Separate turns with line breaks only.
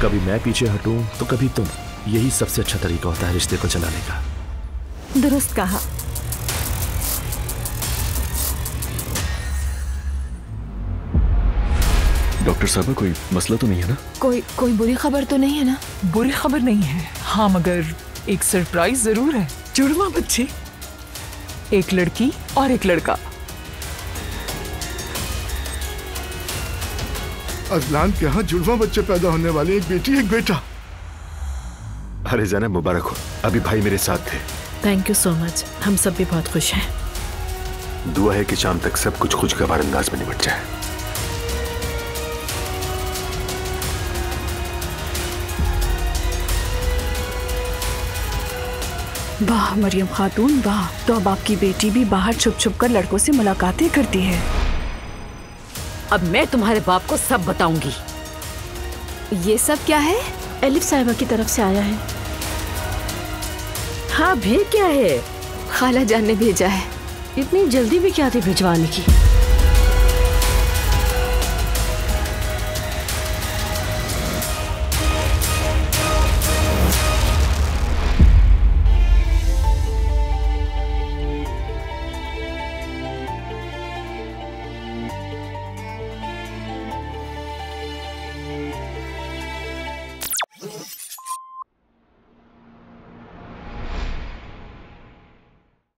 कभी मैं पीछे हटूं तो कभी तुम। यही सबसे अच्छा तरीका होता है रिश्ते को चलाने का।
दुरुस्त कहा।
डॉक्टर साहब कोई मसला तो नहीं है ना?
कोई बुरी खबर तो नहीं है ना?
बुरी खबर नहीं है, हाँ मगर एक सरप्राइज जरूर है। जुड़वा बच्चे, एक लड़की और एक लड़का।
अजलान के यहाँ जुड़वा बच्चे पैदा होने वाले, एक बेटी एक बेटा।
अरे ज़ैनब मुबारक हो, अभी भाई मेरे साथ थे।
थैंक यू सो मच, हम सब भी बहुत खुश हैं।
दुआ है कि शाम तक सब कुछ खुशगवार अंदाज में निपट जाए।
वाह मरियम खातून वाह, तो अब आपकी बेटी भी बाहर छुप छुप कर लड़कों से मुलाकातें करती है।
अब मैं तुम्हारे बाप को सब बताऊंगी।
ये सब क्या है?
एलिफ साहिबा की तरफ से आया है।
हाँ, भेज क्या है?
खाला जान ने भेजा है।
इतनी जल्दी भी क्या थी भिजवाने की?